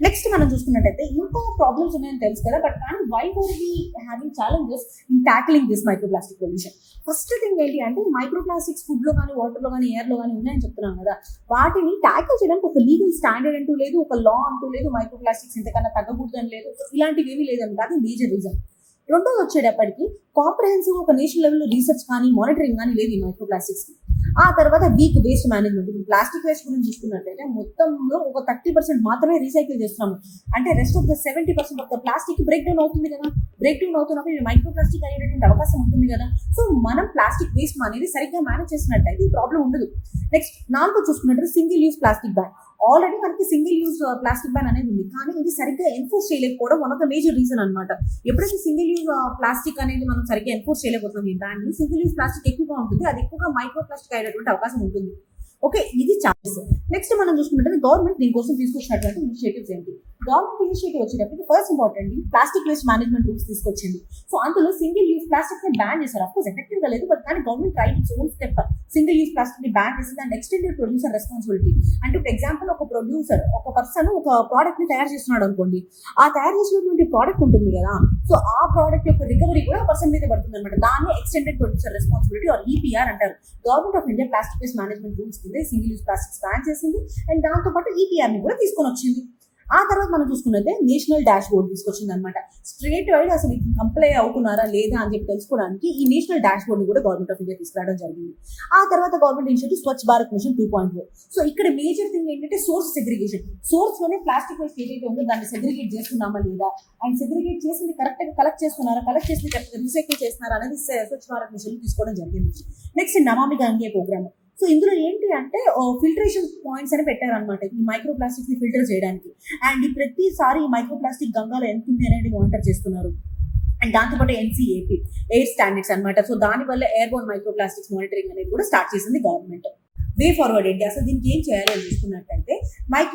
నెక్స్ట్ మనం చూసుకున్నట్టయితే ఇంత ప్రాబ్లమ్స్ ఉన్నాయని తెలుసు కదా, బట్ కానీ why were we having challenges in tackling this micro plastic pollution. First thing ఏంటి అంటే మైక్రో ప్లాస్టిక్స్ ఫుడ్ లో కానీ, వాటర్ లో కానీ, ఎయిర్ లో కానీ ఉన్నాయని చెప్తున్నాం కదా, వాటిని ట్యాకిల్ చేయడానికి ఒక లీగల్ స్టాండర్డ్ అంటూ లేదు, ఒక లా అంటూ లేదు, మైక్రో ప్లాస్టిక్స్ ఇంతకన్నా తగ్గకూడదని లేదు, ఇలాంటివి ఏమీ లేదంటే అది మేజర్ రీజన్. రెండోది వచ్చేటప్పటికి కాంప్రహెన్సివ్ ఒక నేషనల్ లెవెల్లో రీసెర్చ్ కానీ, మానిటరింగ్ కానీ లేదు ఈ మైక్రో ప్లాస్టిక్స్ కి. ఆ తర్వాత వీక్ వేస్ట్ మేనేజ్మెంట్. ఇప్పుడు ప్లాస్టిక్ వేస్ట్ గురించి చూసుకున్నట్లయితే మొత్తంలో ఒక 30% మాత్రమే రీసైకిల్ చేస్తున్నాము. అంటే rest of the 70% of the plastic break down అవుతుంది కదా. బ్రేక్ డౌన్ అవుతున్నప్పుడు ఇది మైక్రో ప్లాస్టిక్ అయ్యేటువంటి అవకాశం ఉంటుంది కదా. సో మనం ప్లాస్టిక్ వేస్ట్ అనేది సరిగ్గా మేనేజ్ చేసినట్టయితే ఈ ప్రాబ్లం ఉండదు. నెక్స్ట్ 4 చూసుకున్నట్టు single use plastic ban. Already మనకి సింగిల్ యూజ్ ప్లాస్టిక్ బ్యాన్ అనేది ఉంది, కానీ ఇది సరిగ్గా ఎన్ఫోర్స్ చేయలేకపోవడం one of the major reason అనమాట. ఎప్పుడైతే సింగిల్ యూజ్ ప్లాస్టిక్ అనేది మనం సరిగ్గా ఎన్ఫోర్స్ చేయలేకపోతున్నాం ఈ బ్యాన్ ని, సింగిల్ యూజ్ ప్లాస్టిక్ ఎక్కువగా ఉంటుంది, అది ఎక్కువగా మైక్రో ప్లాస్టిక్ అయ్యేటువంటి అవకాశం ఉంటుంది. ఓకే, ఇది ఛాన్సెస్. నెక్స్ట్ మనం చూసుకుంటే గవర్నమెంట్ దీనికోసం తీసుకొచ్చినటువంటి ఇనిషియేటివ్స్ ఏంటి. గవర్నమెంట్ ఇనిషియేటివ్ వచ్చేటప్పుడు first important plastic waste management rules తీసుకొచ్చింది. సో అందులో సింగిల్ యూజ్ ప్లాస్టిక్ ని బ్యాన్ చేశారు. అఫ్కోర్స్ ఎఫెక్టివ్ గా లేదు, బట్ కానీ government try its own step. Single use plastic ని బ్యాన్ చేసింది అండ్ ఎక్స్టెండెడ్ ప్రొడ్యూసర్ రెస్పాన్సిబిలిటీ. అంటే ఇప్పుడు ఎగ్జాంపుల్ ఒక ప్రొడ్యూసర్ ఒక పర్సన్ ఒక ప్రోడక్ట్ ని తయారు చేస్తున్నాడు అనుకోండి, ఆ తయారు చేసినటువంటి ప్రోడక్ట్ ఉంటుంది కదా, సో ఆ ప్రోడక్ట్ యొక్క రికవరీ కూడా పర్సన్ మీద పడుతుంది అనమాట. దాన్ని extended producer responsibility or EPR అంటారు. Government of India plastic waste management rules కింద సింగిల్ యూజ్ ప్లాస్టిక్స్ బ్యాన్ చేసింది అండ్ దాంతో పాటు ఈపీఆర్ ని కూడా తీసుకొని వచ్చింది. ఆ తర్వాత మనం చూసుకున్నట్టే నేషనల్ డాష్ బోర్డ్ తీసుకొచ్చింది అనమాట. స్ట్రేట్ వైడ్ అసలు కంప్లై అవుతున్నారా లేదా అని చెప్పి తెలుసుకోవడానికి ఈ నేషనల్ డాష్ బోర్డ్ ని కూడా గవర్నమెంట్ ఆఫ్ ఇండియా తీసుకురావడం జరిగింది. ఆ తర్వాత government initiative Swachh Bharat machine 2.0. So ఇక్కడ మేజర్ థింగ్ ఏంటంటే సోర్స్ సెగ్రిగేషన్. సోర్స్ లోనే ప్లాస్టిక్ వేస్ట్ ఏదైతే ఉందో దాన్ని సెగ్రిగేట్ చేస్తున్నామా లేదా, అండ్ సెగ్రిగేట్ చేసింది కరెక్ట్ గా కలెక్ట్ చేస్తున్నారా, కలెక్ట్ చేసింది కరెక్ట్ గా రీసైకిల్ చేస్తున్నారా అనేది స్వచ్ఛ భారత్ మిషన్ తీసుకోవడం జరిగింది. Next Namami Gange programme. So ఇందులో ఏంటి అంటే ఫిల్టరేషన్ పాయింట్స్ అని పెట్టారనమాట ఈ మైక్రో ప్లాస్టిక్స్ ని ఫిల్టర్ చేయడానికి. అండ్ ప్రతిసారి ఈ మైక్రో ప్లాస్టిక్ గంగాలో ఎంత ఉంది అనేది మానిటర్ చేస్తున్నారు. అండ్ దాంతోపాటు ఎన్సీఏపీ ఎయిర్ స్టాండర్డ్స్ అనమాట. సో దానివల్ల air Born micro plastics monitoring అనేది కూడా స్టార్ట్ చేసింది గవర్నమెంట్. వే ఫార్వర్డ్ ఏంటి, అసలు దీనికి ఏం చేయాలి అని చూసుకున్నట్టయితే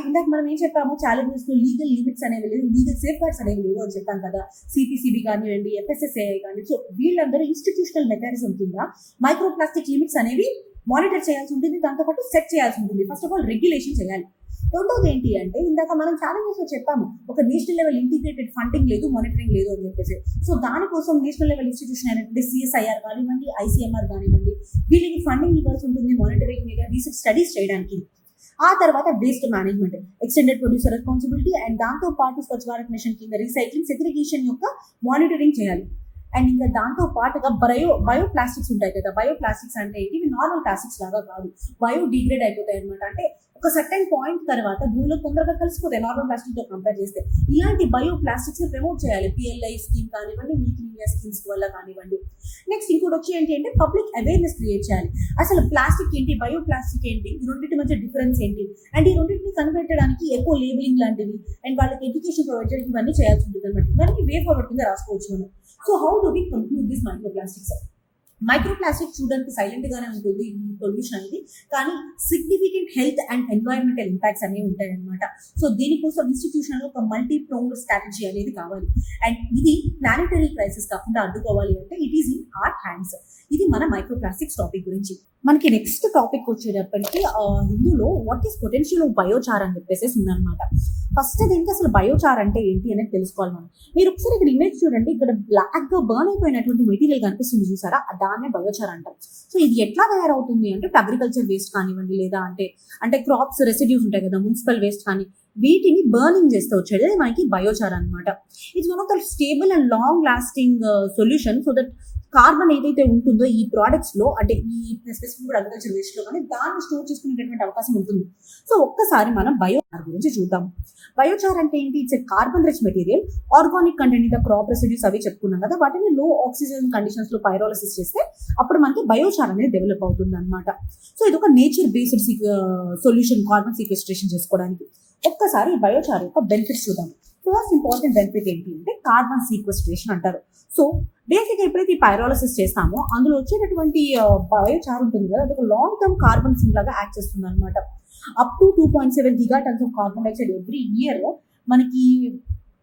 ఇందాక మనం ఏం చెప్పాము, ఛాలెంజెస్ లో లీగల్ లిమిట్స్ అనేవి లేవు, లీగల్ సేఫ్ గార్డ్స్ అనేవి లేవు అని చెప్పాం కదా. సిపిసిబి కానివ్వండి, ఎఫ్ఎస్ఎస్ఏఐ కానీ, సో వీళ్ళందరూ ఇన్స్టిట్యూషనల్ మెకానిజం కింద మైక్రో ప్లాస్టిక్ లిమిట్స్ అనేవి మానిటర్ చేయాల్సి ఉంటుంది, దాంతోపాటు సెట్ చేయాల్సి ఉంటుంది. ఫస్ట్ ఆఫ్ ఆల్ రెగ్యులేషన్ చేయాలి. రెండోది ఏంటి అంటే ఇందాక మనం ఛాలెంజెస్ లో చెప్పాము, ఒక నేషనల్ లెవెల్ ఇంటిగ్రేటెడ్ ఫండింగ్ లేదు, మానిటరింగ్ లేదు అని చెప్పేసి. సో దానికోసం నేషనల్ లెవెల్ ఇన్స్టిట్యూషన్ అయినటువంటి సిఎస్ఐఆర్ కానివ్వండి, ఐసీఎంఆర్ కానివ్వండి, వీళ్ళకి ఫండింగ్ ఇవ్వాల్సి ఉంటుంది మానిటరింగ్ మీద, రీసెర్చ్ స్టడీస్ చేయడానికి. ఆ తర్వాత waste management, extended producer responsibility and దాంతో పాటు స్వచ్ఛ భారత్ మిషన్ కింద రీసైక్లింగ్, సెగ్రిగేషన్ యొక్క మానిటరింగ్ చేయాలి. అండ్ ఇంకా దాంతో పాటుగా బయో ప్లాస్టిక్స్ ఉంటాయి కదా. బయో ప్లాస్టిక్స్ అంటే ఇవి నార్మల్ ప్లాస్టిక్స్ లాగా కాదు, బయో డిగ్రేడ్ అయిపోతాయి అనమాట. అంటే ఒక సర్టెన్ పాయింట్ తర్వాత భూమిలో తొందరగా కలిసిపోతాయి నార్మల్ ప్లాస్టిక్ తో కంపేర్ చేస్తే. ఇలాంటి బయో ప్లాస్టిక్స్ ని ప్రమోట్ చేయాలి, పిఎల్ఐ స్కీమ్ కానివ్వండి, మేక్ ఇన్ ఇండియా స్కీమ్స్ వల్ల కానివ్వండి. నెక్స్ట్ ఇంకోటి వచ్చి ఏంటి అంటే పబ్లిక్ అవేర్నెస్ క్రియేట్ చేయాలి. అసలు ప్లాస్టిక్ ఏంటి, బయో ప్లాస్టిక్ ఏంటి, ఈ రెండింటి మధ్య డిఫరెన్స్ ఏంటి, అండ్ ఈ రెండింటిని కనిపెట్టడానికి ఎక్కువ లేబులింగ్ లాంటివి అండ్ వాళ్ళకి ఎడ్యుకేషన్ ప్రొవైడ్ చేయడానికి ఇవన్నీ చేయాల్సి ఉంటుంది అనమాట. ఇవన్నీ వే ఫార్వర్డ్ కింద రాసుకోవచ్చు మనం. So how do we conclude this microplastics? Microplastic చూడడానికి సైలెంట్ గానే ఉంటుంది ఈ పొల్యూషన్ అనేది, కానీ significant health and environmental impacts అనేవి ఉంటాయి అనమాట. సో దీనికోసం ఇన్స్టిట్యూషన్ లో ఒక మల్టీ ప్రోంగ్డ్ స్ట్రాటజీ అనేది కావాలి. అండ్ ఇది ప్లానెటరీ క్రైసిస్ కాకుండా అడ్డుకోవాలి అంటే it is in our hands. ఇది మన మైక్రోప్లాస్టిక్స్ టాపిక్ గురించి. మనకి నెక్స్ట్ టాపిక్ వచ్చేటప్పటికి ఇందులో what is potential of biochar అని చెప్పేసి ఉందన్నమాట. ఫస్ట్ ఏంటి అసలు బయోచార్ అంటే ఏంటి అనేది తెలుసుకోవాలి మనం. మీరు ఒకసారి ఇక్కడ ఇమేజ్ చూడండి, ఇక్కడ బ్లాక్ గా బర్న్ అయిపోయినటువంటి మెటీరియల్ కనిపిస్తుంది చూసారా, దాన్నే బయోచార్ అంటారు. సో ఇది ఎట్లా తయారవుతుంది అంటే అగ్రికల్చర్ వేస్ట్ కానివ్వండి, లేదా అంటే క్రాప్స్ రెసిడ్యూస్ ఉంటాయి కదా, మున్సిపల్ వేస్ట్ కానీ, వీటిని బర్నింగ్ చేస్తే వచ్చేది మనకి బయోచార్ అనమాట. It's one of the stable and long lasting solution. So that carbon ఏదైతే ఉంటుందో ఈ ప్రోడక్ట్స్ లో, అంటే ఈ స్పెసిఫిక్ అగ్రికల్చర్ వేస్ట్ లో కానీ దాన్ని స్టోర్ చేసుకునేటటువంటి అవకాశం ఉంటుంది. సో ఒక్కసారి మనం బయోచార్ గురించి చూద్దాం. బయోచార్ అంటే ఏంటి? It's carbon rich material, organic content the crop residues అవి చెప్పుకున్నాం కదా, వాటిని లో ఆక్సిజన్ కండిషన్స్ లో పైరోలసిస్ చేస్తే అప్పుడు మనకి బయోచార్ అనేది డెవలప్ అవుతుంది అనమాట. సో ఇది ఒక nature based solution carbon sequestration చేసుకోవడానికి. ఒక్కసారి బయోచార్ యొక్క బెనిఫిట్స్ చూద్దాం. ఫస్ట్ ఇంపార్టెంట్ బెనిఫిట్ ఏంటి అంటే కార్బన్ సీక్వెస్ట్రేషన్ అంటారు. సో బేసిక్గా ఎప్పుడైతే ఈ పైరోలసిస్ చేస్తామో అందులో వచ్చేటటువంటి బయోచార్ ఉంటుంది కదా, అది ఒక లాంగ్ టర్మ్ కార్బన్ సింక్ లాగా యాక్ట్ చేస్తుంది అనమాట. Up to 2.7 gigatons of carbon dioxide every year మనకి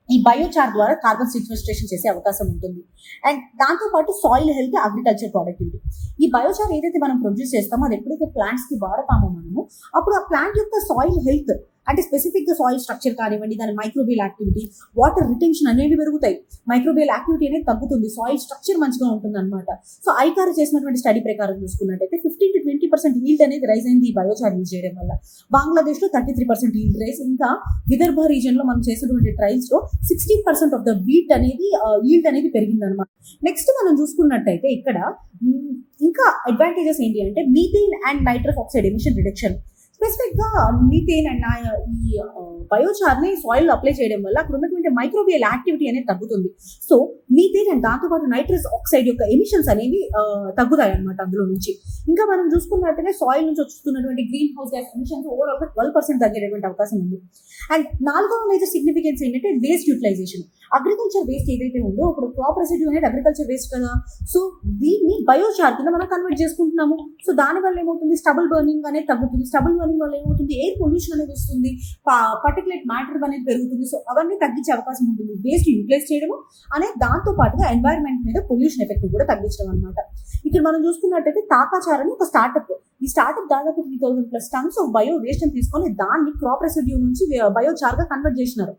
ఈ బయోచార్ ద్వారా కార్బన్ సీక్వెస్ట్రేషన్ చేసే అవకాశం ఉంటుంది. అండ్ దాంతోపాటు సాయిల్ హెల్త్, అగ్రికల్చర్ ప్రొడక్టివిటీ. ఈ బయోచార్ ఏదైతే మనం ప్రొడ్యూస్ చేస్తామో అది ఎప్పుడైతే ప్లాంట్స్ కి వాడతామో మనము, అప్పుడు ఆ ప్లాంట్ యొక్క సాయిల్ హెల్త్ అంటే స్పెసిఫిక్గా సాయిల్ స్ట్రక్చర్ కానివ్వండి, దాని మైక్రోబియల్ యాక్టివిటీ, వాటర్ రిటెన్షన్ అనేవి పెరుగుతాయి, మైక్రోబియల్ యాక్టివిటీ అనేది తగ్గుతుంది, సాయిల్ స్ట్రక్చర్ మంచిగా ఉంటుంది అనమాట. సో ఐకార్ చేసినటువంటి స్టడీ ప్రకారం చూసుకున్నట్టయితే 15-20% ఈల్డ్ అనేది రైజ్ అయింది ఈ బయోచార్ యూజ్ చేయడం వల్ల. బంగ్లాదేశ్లో 33% ఈల్డ్ రైజ్, ఇంకా విదర్భ రీజన్లో మనం చేసినటువంటి ట్రయల్స్లో 16% ఆఫ్ ద వీట్ అనేది ఈల్డ్ అనేది పెరిగింది అనమాట. నెక్స్ట్ మనం చూసుకున్నట్టయితే ఇక్కడ ఇంకా అడ్వాంటేజెస్ ఏంటి అంటే methane and nitrous oxide emission reduction. స్పెసిఫిక్గా మీథేన్ అండ్ ఈ బయోచార్ని సాయిల్ అప్లై చేయడం వల్ల అక్కడ ఉన్నటువంటి మైక్రోబియల్ యాక్టివిటీ అనేది తగ్గుతుంది. సో మీథేన్ అండ్ దాంతోపాటు నైట్రస్ ఆక్సైడ్ యొక్క ఎమిషన్స్ అనేవి తగ్గుతాయి అనమాట అందులో నుంచి. ఇంకా మనం చూసుకున్నట్టయితే సాయిల్ నుంచి వస్తున్నటువంటి గ్రీన్ హౌస్ గ్యాస్ ఎమిషన్స్ ఓవరాల్గా 12% తగ్గేటువంటి అవకాశం ఉంది. అండ్ 4వ మేజర్ సిగ్నిఫికెన్స్ ఏంటంటే వేస్ట్ యూటిలైజేషన్. అగ్రికల్చర్ వేస్ట్ ఏదైతే ఉందో ఇప్పుడు క్రాప్ రెసిడ్యూ అనేది అగ్రికల్చర్ వేస్ట్ కదా, సో దీన్ని బయోచార్ కింద మనం కన్వర్ట్ చేసుకుంటున్నాము. సో దానివల్ల ఏమవుతుంది, స్టబుల్ బర్నింగ్ అనేది తగ్గుతుంది. స్టబుల్ బర్నింగ్ వల్ల ఏమవుతుంది, ఎయిర్ పొల్యూషన్ అనేది వస్తుంది, పర్టికులేట్ మ్యాటర్ అనేది పెరుగుతుంది. సో అవన్నీ తగ్గించే అవకాశం ఉంటుంది. వేస్ట్ యూటిలైజ్ చేయడము అనేది దాంతో పాటుగా ఎన్వైరన్మెంట్ మీద పొల్యూషన్ ఎఫెక్ట్ కూడా తగ్గించడం అనమాట. ఇక్కడ మనం చూసుకున్నట్టయితే తాకాచార్ అని ఒక స్టార్ట్అప్, ఈ స్టార్ట్అప్ దాదాపు 3000+ టన్స్ ఆఫ్ బయో వేస్ట్ అని తీసుకొని దాన్ని క్రాప్ రెసిడ్యూ నుంచి బయోచార్ గా కన్వర్ట్ చేసినారు.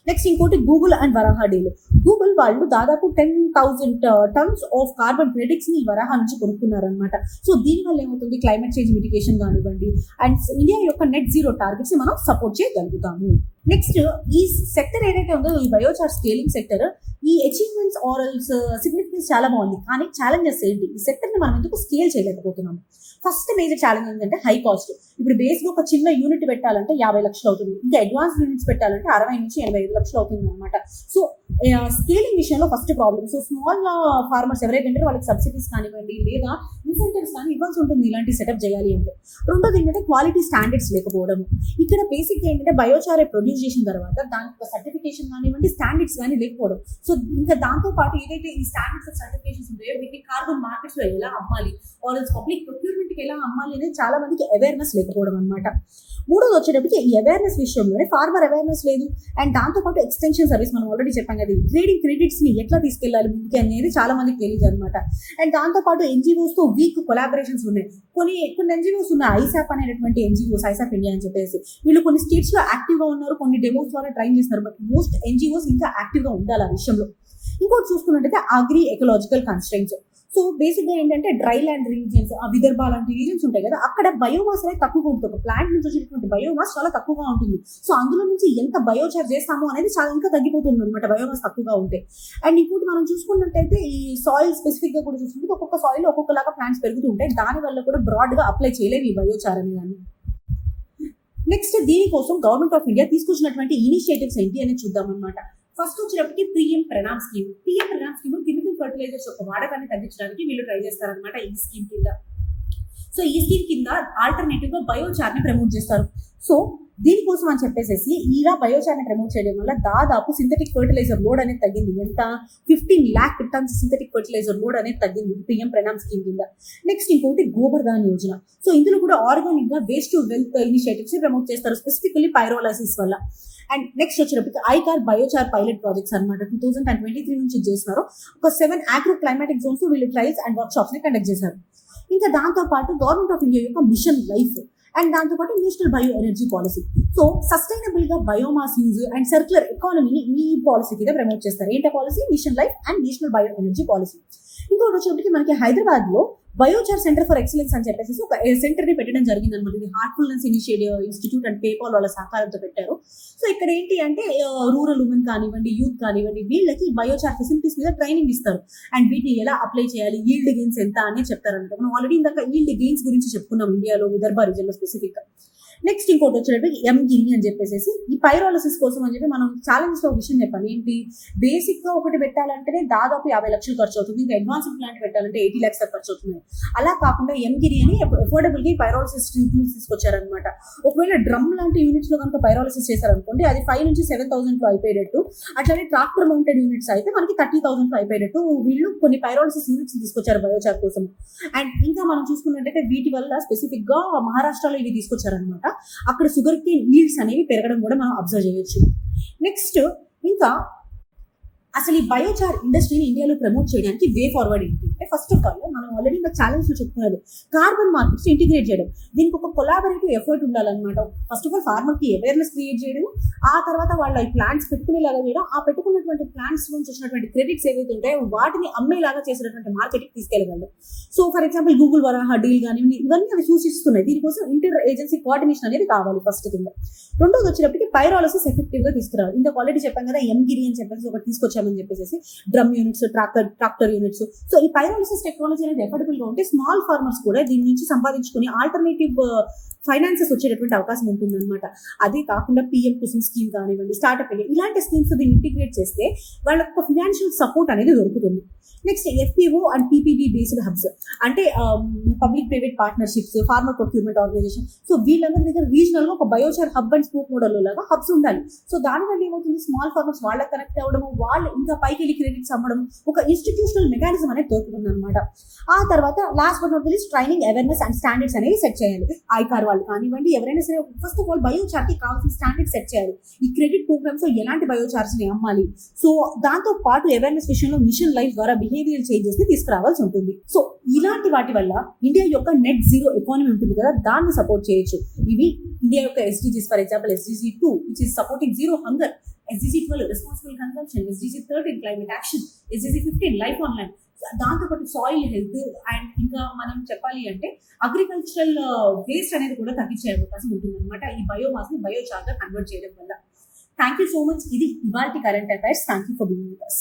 నెక్స్ట్ ఇంకోటి గూగుల్ అండ్ వరాహా డీల్. గూగుల్ వాళ్ళు దాదాపు 10,000 టన్స్ ఆఫ్ కార్బన్ క్రెడిట్స్ ని వరాహా నుంచి కొనుక్కున్నారనమాట. సో దీనివల్ల ఏమవుతుంది, క్లైమేట్ చేంజ్ మిటిగేషన్ కానివ్వండి అండ్ ఇండియా యొక్క నెట్ జీరో టార్గెట్స్ మనం సపోర్ట్ చేయగలుగుతాము. నెక్స్ట్ ఈ సెక్టర్ ఏదైతే ఉందో ఈ బయోచార్ స్కేలింగ్ సెక్టర్, ఈ అచీవ్మెంట్స్ ఆరల్స్ సిగ్నిఫికెన్స్ చాలా బాగుంది, కానీ ఛాలెంజెస్ ఏంటి, ఈ సెక్టర్ని మనం ఎందుకు స్కేల్ చేయలేకపోతున్నాము. ఫస్ట్ మేజర్ ఛాలెంజ్ ఏంటంటే హై కాస్ట్. ఇప్పుడు బేస్గా ఒక చిన్న యూనిట్ పెట్టాలంటే 50 లక్షలు అవుతుంది, ఇంకా అడ్వాన్స్ యూనిట్స్ పెట్టాలంటే 60-85 లక్షలు అవుతుంది అనమాట. సో స్కేలింగ్ విషయంలో first problem. So small farmers ఎవరైతే ఉంటారో వాళ్ళకి సబ్సిడీస్ కానివ్వండి లేదా ఇన్సెంటివ్స్ కానీ ఇవ్వాల్సి ఉంటుంది ఇలాంటి సెటప్ చేయాలి అంటే. రెండోది ఏంటంటే క్వాలిటీ స్టాండర్డ్స్ లేకపోవడం. ఇక్కడ బేసిక్ ఏంటంటే బయోచార్ ప్రొడ్యూస్ చేసిన తర్వాత దానికి సర్టిఫికేషన్ కానివ్వండి స్టాండర్డ్స్ కానీ లేకపోవడం. సో ఇంకా దాంతో పాటు ఏదైతే ఈ స్టాండర్డ్స్ ఆఫ్ సర్టిఫికేషన్స్ ఉంటాయో వీటిని కార్బన్ మార్కెట్స్ లో ఎలా అమ్మాలి ఆర్ పబ్లిక్ ప్రొక్యూర్మెంట్ కి ఎలా అమ్మాలి అనేది చాలా మందికి అవేర్నెస్ లేకపోవడం అనమాట. మూడోది వచ్చేటప్పటికి ఈ అవేర్నెస్ విషయంలోనే ఫార్మర్ అవేర్నెస్ లేదు. అండ్ దాంతోపాటు ఎక్స్టెన్షన్ సర్వీస్ మనం ఆల్రెడీ చెప్పాం కదా, ట్రేడింగ్ క్రెడిట్స్ ని ఎట్లా తీసుకెళ్లాలి ముందుకి అనేది చాలా మందికి తెలియదు అనమాట. అండ్ దాంతోపాటు ఎన్జిఓస్ తో వీక్ కొలాబరేషన్స్ ఉన్నాయి. కొన్ని ఎన్జిఓస్ ఉన్నాయి, ఐసాప్ అనేటువంటి ఎన్జిఓస్, ఐసాప్ ఇండియా అని చెప్పేసి వీళ్ళు కొన్ని స్టేట్స్ లో యాక్టివ్ గా ఉన్నారు, కొన్ని డెమోస్ ద్వారా ట్రైన్ చేస్తున్నారు. బట్ మోస్ట్ ఎన్జిఓస్ ఇంకా యాక్టివ్ గా ఉండాలి ఆ విషయంలో. ఇంకోటి చూసుకున్నట్టయితే అగ్రి ఎకలాజికల్ కన్స్ట్రెయింట్స్. సో బేసిక్గా ఏంటంటే డ్రై ల్యాండ్ రీజియన్స్, విదర్భ లాంటి రీజన్స్ ఉంటాయి కదా, అక్కడ బయోమాస్ అనేది తక్కువగా ఉంటుంది. ఒక ప్లాంట్ నుంచి వచ్చేటువంటి బయోమాస్ చాలా తక్కువగా ఉంటుంది. సో అందులో నుంచి ఎంత బయోచార్ చేస్తామో అనేది చాలా ఇంకా తగ్గిపోతుంది అనమాట బయోమాస్ తక్కువగా ఉంటే. అండ్ ఇంకోటి మనం చూసుకున్నట్టయితే ఈ సాయిల్ స్పెసిఫిక్ గా కూడా చూసుకుంటే ఒక్కొక్క సాయిల్ ఒక్కొక్కలాగా ప్లాంట్స్ పెరుగుతూ ఉంటాయి. దాని వల్ల కూడా బ్రాడ్ గా అప్లై చేయలేవు ఈ బయోచార్ అని కానీ. నెక్స్ట్ దీనికోసం గవర్నమెంట్ ఆఫ్ ఇండియా తీసుకొచ్చినటువంటి ఇనిషియేటివ్స్ ఏంటి అనేది చూద్దాం అనమాట. ఫస్ట్ వచ్చేటప్పటికి PM Pranam scheme. PM Pranam scheme chemical fertilisers యొక్క వాడకాన్ని తగ్గించడానికి వీళ్ళు ట్రై చేస్తారనమాట ఈ స్కీమ్ కింద. సో ఈ స్కీమ్ కింద ఆల్టర్నేటివ్ గా బయోచార్ ని ప్రమోట్ చేస్తారు. సో దీనికోసం అని చెప్పేసి ఇలా బయోచార్ ని ప్రమోట్ చేయడం వల్ల దాదాపు సింథటిక్ ఫర్టిలైజర్ లోడ్ అనేది తగ్గింది. ఎంత 15 lakh tons synthetic fertiliser load అనేది తగ్గింది పిఎం ప్రణామ్ స్కీమ్ కింద. నెక్స్ట్ ఇంకోటి గోబర్ధన్ యోజన. సో ఇందులో కూడా ఆర్గానిక్ గా waste to wealth initiatives promote చేస్తారు, స్పెసిఫికల్లీ పైరోలసిస్ వల్ల. అండ్ నెక్స్ట్ వచ్చేటప్పటికి ఐకార్ బయోచార్ పైలట్ ప్రాజెక్ట్స్ అనమాట 2023 నుంచి చేస్తున్నారు. ఒక 7 ఆగ్రో క్లైమాటిక్ జోన్స్ వీళ్ళు ట్రయల్స్ అండ్ వర్క్ షాప్స్ ని కండక్ట్ చేశారు. ఇంకా దాంతో పాటు గవర్నమెంట్ ఆఫ్ ఇండియా యొక్క మిషన్ లైఫ్ అండ్ దాంతోపాటు national bio energy policy. So sustainable గా బయోమాస్ యూజ్ అండ్ సర్క్యులర్ ఎకానమీని ఈ పాలసీ కింద ప్రమోట్ చేస్తారు. ఏంటి policy? Mission LiFE and national bio energy policy. ఇంకోటి వచ్చేటప్పటికి మనకి హైదరాబాద్ లో బయోచార్ సెంటర్ ఫర్ ఎక్సలెన్స్ అని చెప్పేసి ఒక సెంటర్ ని పెట్టడం జరిగింది అనమాట. ఇది హార్ట్ఫుల్నెస్ ఇన్స్టిట్యూట్ అండ్ పేపాల్ వాళ్ళ సహకారంతో పెట్టారు. సో ఇక్కడ ఏంటి అంటే రూరల్ ఉమెన్ కానివ్వండి, యూత్ కానివ్వండి, వీళ్ళకి బయోచార్ ఫెసిలిటీస్ మీద ట్రైనింగ్ ఇస్తారు. అండ్ వీటిని ఎలా అప్లై చేయాలి, ఈల్డ్ గెయిన్స్ ఎంత అని చెప్తారనమాట. మనం ఆల్రెడీ ఇందాక ఈల్డ్ గెయిన్స్ గురించి చెప్పుకున్నాం ఇండియాలో విదర్భ రీజన్ లో స్పెసిఫిక్ గా. నెక్స్ట్ ఇంకోటి వచ్చేటప్పుడు ఎంగిని అని చెప్పేసి ఈ పైరాలసిస్ కోసం అని చెప్పి మనం ఛాలెంజ్ లో విషయం చెప్పాలి. ఏంటి? బేసిక్ గా ఒకటి పెట్టాలంటేనే దాదాపు 50 లక్షలు ఖర్చు అవుతుంది. ఇంకా అడ్వాన్స్ ప్లాంట్ పెట్టాలంటే 80 lakhs ఖర్చు అవుతుంది. అలా కాకుండా ఎంగిని అని అఫోర్డబుల్ గా పైరాలసిస్ టూల్స్ తీసుకొచ్చారనమాట. ఒకవేళ డ్రమ్ లాంటి యూనిట్స్ లో కనుక పైరాలసిస్ చేశారనుకోండి అది 5 నుంచి 7,000 లో అయిపోయేటట్టు. అట్లానే ట్రాక్టర్ మౌంటెడ్ యూనిట్స్ అయితే మనకి 30,000 లో అయిపోయేటట్టు వీళ్ళు కొన్ని పైరాలసిస్ యూనిట్స్ తీసుకొచ్చారు బయోచార్ కోసం. అండ్ ఇంకా మనం చూసుకున్నట్టయితే వీటి వల్ల స్పెసిఫిక్ గా మహారాష్ట్రలో ఇవి తీసుకొచ్చారనమాట. అక్కడ షుగర్ కేన్ ఈల్డ్స్ అనేవి పెరగడం కూడా మనం అబ్జర్వ్ చేయొచ్చు. నెక్స్ట్ ఇంకా అసలు ఈ బయోచార్ ఇండస్ట్రీని ఇండియాలో ప్రమోట్ చేయడానికి వే ఫార్వర్డ్ ఏంటి అంటే, ఫస్ట్ ఆఫ్ ఆల్ మనం ఆల్రెడీ ఇంకా ఛాలెంజ్ లో చెప్పుకున్నది కార్బన్ మార్కెట్స్ ఇంటిగ్రేట్ చేయడం. దీనికి ఒక కొలాబరేటివ్ ఎఫర్ట్ ఉండాలన్నమాట. ఫస్ట్ ఆఫ్ ఆల్ ఫార్మర్ కి అవేర్నెస్ క్రియేట్ చేయడం, ఆ తర్వాత వాళ్ళ ఈ ప్లాంట్స్ పెట్టుకునేలాగా చేయడం, ఆ పెట్టుకున్నటువంటి ప్లాంట్స్ నుంచి వచ్చినటువంటి క్రెడిట్స్ ఏవైతే ఉంటాయో వాటిని అమ్మేలాగా చేసినటువంటి మార్కెట్కి తీసుకెళ్ళగలరు. So for example Google Varaha deal కానివ్వండి, ఇవన్నీ అవి సూచిస్తున్నాయి. దీనికోసం ఇంటర్ ఏజెన్సీ కోఆర్డినేషన్ అనేది కావాలి ఫస్ట్ కింద. రెండోది వచ్చేటప్పటికి పైరాలసిస్ ఎఫెక్టివ్ గా తీసుకురావాలి. ఇంత ఆల్రెడీ చెప్పాం కదా, ఎంగిరి అని చెప్పేసి ఒకటి తీసుకొచ్చామని చెప్పేసి, drum units, tractor units. So ఈ పైరాలసిస్ టెక్నాలజీ అనేది ఎఫర్డబుల్ గా ఉంటే స్మాల్ ఫార్మర్స్ కూడా దీని నుంచి సంపాదించుకుని ఆల్టర్నేటివ్ ఫైనాన్సెస్ వచ్చేటటువంటి అవకాశం ఉంటుంది అనమాట. అదే కాకుండా పిఎం కుసుమ్ స్కీమ్ కానివ్వండి, స్టార్ట్అప్ ఇండియా, ఇలాంటి స్కీమ్స్ దీన్ని ఇంటిగ్రేట్ చేస్తే వాళ్ళకి ఒక ఫినాన్షియల్ సపోర్ట్ అనేది దొరుకుతుంది. Next FPO and PPB based hubs, అంటే public private partnerships, farmer procurement organisation. So వీళ్ళందరి దగ్గర రీజనల్ గా ఒక biochar hub and spoke model లాగా హబ్స్ ఉండాలి. సో దానివల్ల ఏమవుతుంది, స్మాల్ ఫార్మర్స్ వాళ్ళకి కనెక్ట్ అవ్వడము, వాళ్ళు ఇంకా పైకి వెళ్ళి క్రెడిట్స్ అమ్మడం, ఒక ఇన్స్టిట్యూషనల్ మెకానిజం అనేది దొరుకుతుంది అనమాట. ఆ తర్వాత last but not least training, awareness and standards అనేవి సెట్ చేయాలి. ఐకార్ వాళ్ళు కానివ్వండి, ఎవరైనా సరే ఫస్ట్ ఆఫ్ ఆల్ బయోచార్ కి కావాల్సిన స్టాండర్డ్ సెట్ చేయాలి. ఈ క్రెడిట్ ప్రోగ్రామ్స్ లో ఎలాంటి బయోచార్స్ ని అమ్మాలి, సో దాంతో పాటు అవేర్నెస్ విషయంలో మిషన్ లైఫ్ ద్వారా బిహేవియర్ చేంజెస్ ని తీసుకురావాల్సి ఉంటుంది. సో ఇలాంటి వాటి వల్ల ఇండియా యొక్క నెట్ జీరో ఎకానమీ ఉంటుంది కదా, దాన్ని సపోర్ట్ చేయొచ్చు. ఇవి ఇండియా యొక్క SDGs. For example SDG 2 which is supporting zero hunger, SDG 12 responsible consumption, SDG 13 climate action, SDG 15 life on land. దాంతోపాటు సాయిల్ హెల్త్ అండ్ ఇంకా మనం చెప్పాలి అంటే అగ్రికల్చరల్ వేస్ట్ అనేది కూడా తగ్గించే అవకాశం ఉంటుంది అనమాట, ఈ బయోమాస్ ని బయోచార్ గా కన్వర్ట్ చేయడం వల్ల. Thank you so much. ఇది ఇవాల్టి current affairs. Thank you for being with us.